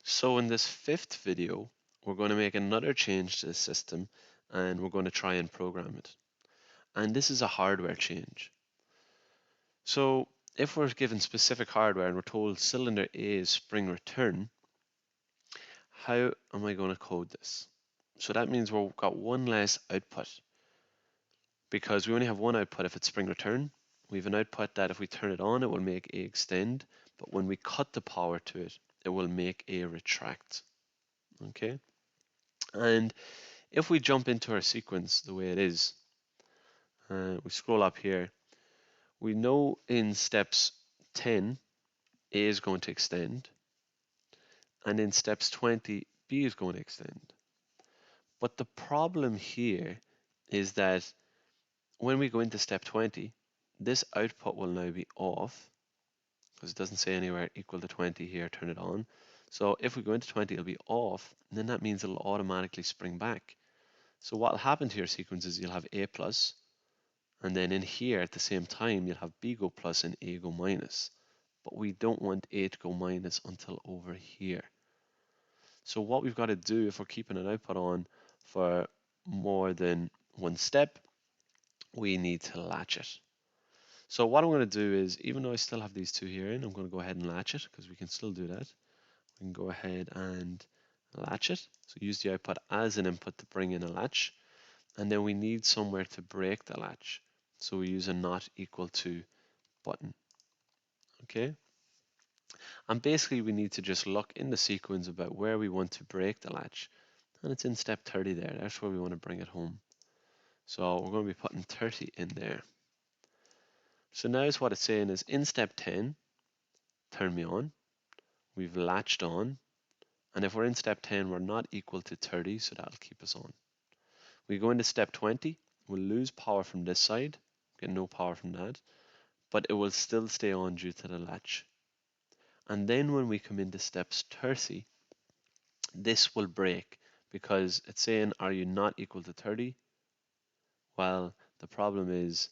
So in this fifth video, we're going to make another change to the system and we're going to try and program it. And this is a hardware change. So if we're given specific hardware and we're told cylinder A is spring return, how am I going to code this? So that means we've got one less output because we only have one output if it's spring return. We have an output that if we turn it on, it will make A extend, but when we cut the power to it, it will make A retract. Okay? And if we jump into our sequence the way it is, we scroll up here, we know in steps 10, A is going to extend, and in steps 20, B is going to extend. But the problem here is that when we go into step 20, this output will now be off, because it doesn't say anywhere equal to 20 here, turn it on. So if we go into 20, it'll be off, and then that means it'll automatically spring back. So what will happen to your sequence is you'll have A plus, and then in here at the same time, you'll have B go plus and A go minus. But we don't want A to go minus until over here. So what we've got to do if we're keeping an output on for more than one step, we need to latch it. So what I'm going to do is, even though I still have these two here in, I'm going to go ahead and latch it because we can still do that. We can go ahead and latch it. So use the output as an input to bring in a latch. And then we need somewhere to break the latch. So we use a not equal to button. Okay. And basically we need to just look in the sequence about where we want to break the latch. And it's in step 30 there. That's where we want to bring it home. So we're going to be putting 30 in there. So now what it's saying is in step 10, turn me on. We've latched on. And if we're in step 10, we're not equal to 30, so that'll keep us on. We go into step 20, we'll lose power from this side, get no power from that, but it will still stay on due to the latch. And then when we come into steps 30, this will break because it's saying, are you not equal to 30? Well, the problem is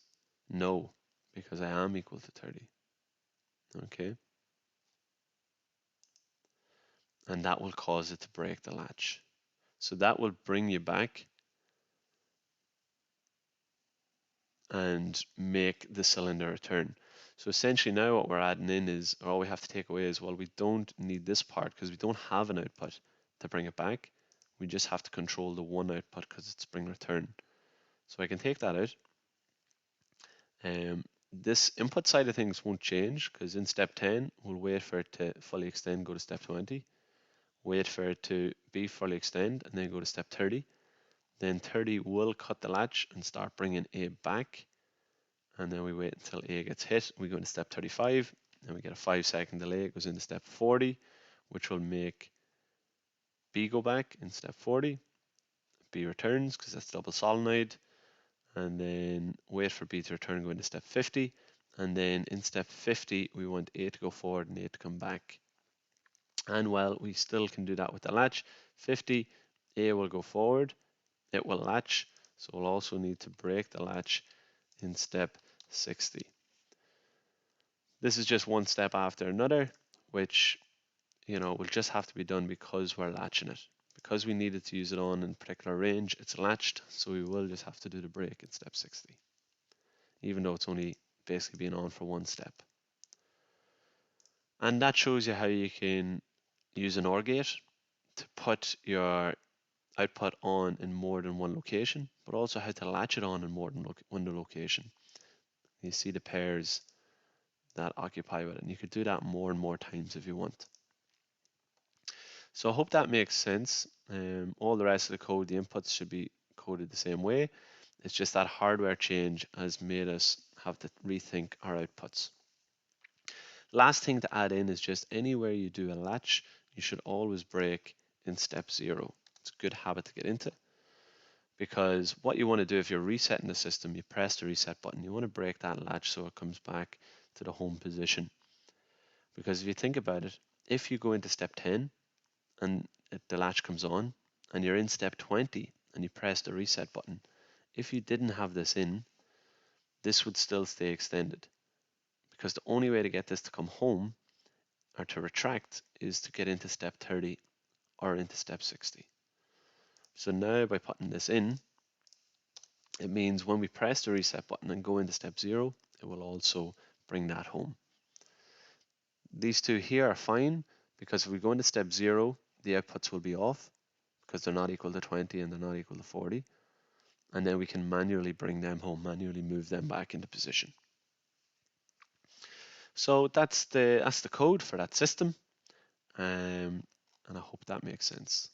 no, because I am equal to 30. Okay. And that will cause it to break the latch. So that will bring you back and make the cylinder return. So essentially now what we're adding in is, or all we have to take away is, well, we don't need this part because we don't have an output to bring it back. We just have to control the one output because it's spring return. So I can take that out. This input side of things won't change because in step 10, we'll wait for it to fully extend, go to step 20, wait for it to be fully extend, and then go to step 30. Then 30 will cut the latch and start bringing A back. And then we wait until A gets hit. We go into step 35, and we get a 5-second delay. It goes into step 40, which will make B go back in step 40. B returns because that's double solenoid. And then wait for B to return, go into step 50. And then in step 50, we want A to go forward and A to come back. And while we still can do that with the latch, 50, A will go forward, it will latch. So we'll also need to break the latch in step 60. This is just one step after another, which, will just have to be done because we're latching it. Because we needed to use it on in a particular range, it's latched, so we will just have to do the break in step 60, even though it's only basically being on for one step. And that shows you how you can use an OR gate to put your output on in more than one location, but also how to latch it on in more than one location. You see the pairs that occupy with it, and you could do that more and more times if you want. So I hope that makes sense. All the rest of the code, the inputs should be coded the same way. It's just that hardware change has made us have to rethink our outputs. Last thing to add in is just anywhere you do a latch, you should always break in step 0. It's a good habit to get into, because what you want to do if you're resetting the system, you press the reset button, you want to break that latch so it comes back to the home position. Because if you think about it, if you go into step 10 and the latch comes on and you're in step 20 and you press the reset button, if you didn't have this in, this would still stay extended, because the only way to get this to come home or to retract, is to get into step 30 or into step 60. So now by putting this in, it means when we press the reset button and go into step 0, it will also bring that home. These two here are fine, because if we go into step 0, the outputs will be off because they're not equal to 20 and they're not equal to 40. And then we can manually bring them home, manually move them back into position. So that's the code for that system, and I hope that makes sense.